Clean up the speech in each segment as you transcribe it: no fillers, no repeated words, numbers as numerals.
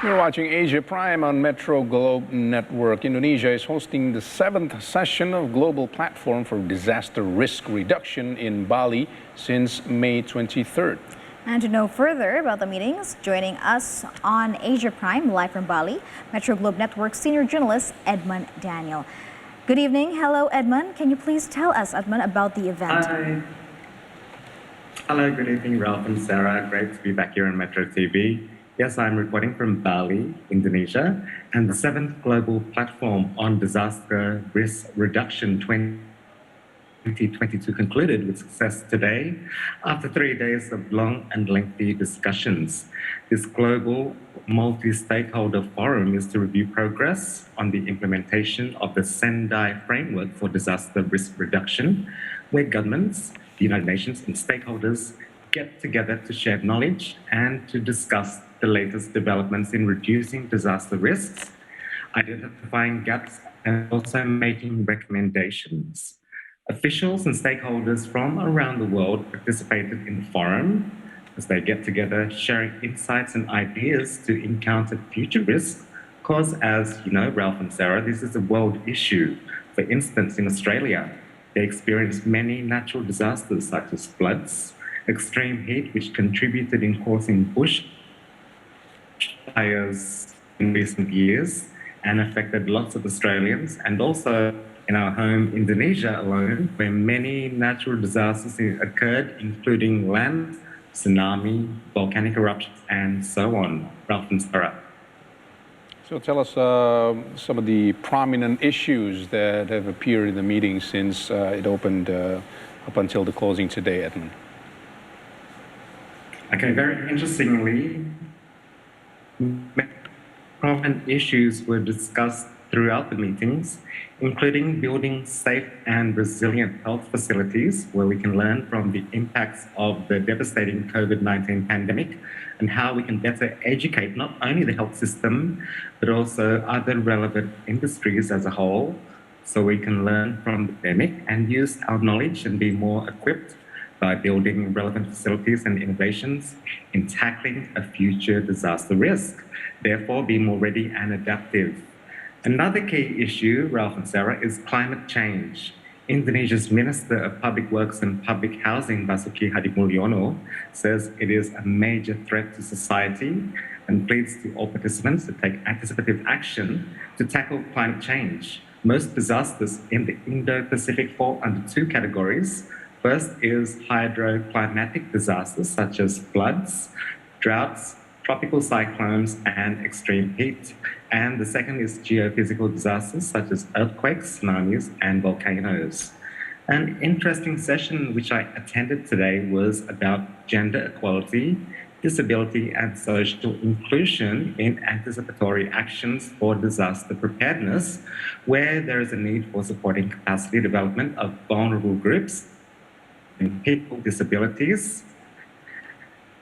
You're watching Asia Prime on Metro Globe Network. Indonesia is hosting the 7th session of Global Platform for Disaster Risk Reduction in Bali since May 23rd. And to know further about the meetings, joining us on Asia Prime, live from Bali, Metro Globe Network senior journalist Edmund Daniel. Good evening. Hello, Edmund. Can you please tell us, Edmund, about the event? Hi. Hello, good evening, Ralph and Sarah. Great to be back here on Metro TV. Yes, I'm reporting from Bali, Indonesia, and the 7th Global Platform on Disaster Risk Reduction 2022 concluded with success today after 3 days of long and lengthy discussions. This global multi-stakeholder forum is to review progress on the implementation of the Sendai Framework for Disaster Risk Reduction, where governments, the United Nations and stakeholders get together to share knowledge and to discuss the latest developments in reducing disaster risks, identifying gaps, and also making recommendations. Officials and stakeholders from around the world participated in the forum as they get together, sharing insights and ideas to encounter future risks, because as you know, Ralph and Sarah, this is a world issue. For instance, in Australia, they experienced many natural disasters such as floods, extreme heat, which contributed in causing bush fires in recent years and affected lots of Australians, and also in our home Indonesia alone, where many natural disasters occurred, including land, tsunami, volcanic eruptions, and so on. Ralph and Sarah. So tell us some of the prominent issues that have appeared in the meeting since it opened up until the closing today, Edmund. Okay, very interestingly, prominent issues were discussed throughout the meetings, including building safe and resilient health facilities where we can learn from the impacts of the devastating COVID-19 pandemic and how we can better educate not only the health system, but also other relevant industries as a whole, so we can learn from the pandemic and use our knowledge and be more equipped by building relevant facilities and innovations in tackling a future disaster risk, therefore be more ready and adaptive. Another key issue, Ralph and Sarah, is climate change. Indonesia's Minister of Public Works and Public Housing, Basuki Hadimulyono, says it is a major threat to society and pleads to all participants to take anticipative action to tackle climate change. Most disasters in the Indo-Pacific fall under two categories. First is hydroclimatic disasters such as floods, droughts, tropical cyclones, and extreme heat. And the second is geophysical disasters such as earthquakes, tsunamis, and volcanoes. An interesting session which I attended today was about gender equality, disability, and social inclusion in anticipatory actions for disaster preparedness, where there is a need for supporting capacity development of vulnerable groups, people with disabilities,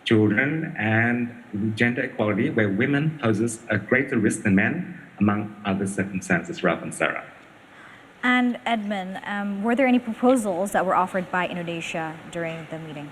children, and gender equality, where women poses a greater risk than men, among other circumstances, Ralph and Sarah. And Edmund, were there any proposals that were offered by Indonesia during the meeting?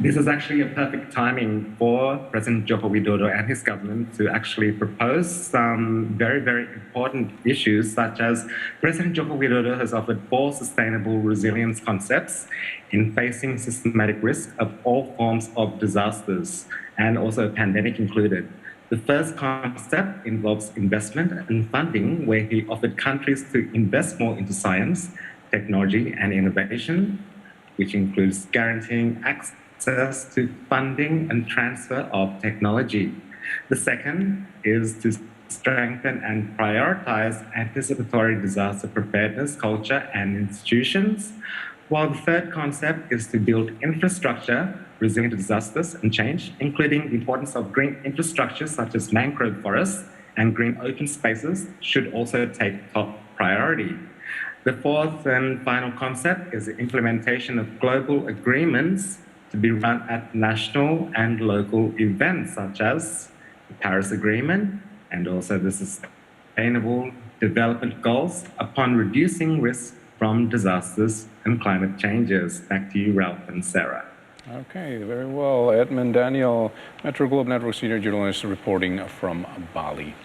This is actually a perfect timing for President Joko Widodo and his government to actually propose some very, very important issues, such as President Joko Widodo has offered 4 sustainable resilience concepts in facing systematic risk of all forms of disasters, and also a pandemic included. The first concept involves investment and funding, where he offered countries to invest more into science, technology, and innovation, which includes guaranteeing access to funding and transfer of technology. The second is to strengthen and prioritize anticipatory disaster preparedness culture and institutions, while the third concept is to build infrastructure resilient to disasters and change, including the importance of green infrastructure such as mangrove forests and green open spaces should also take top priority. The fourth and final concept is the implementation of global agreements to be run at national and local events such as the Paris Agreement and also the Sustainable Development Goals upon reducing risk from disasters and climate changes. Back to you, Ralph and Sarah. Okay, very well. Edmund Daniel, Metro Globe Network senior journalist reporting from Bali.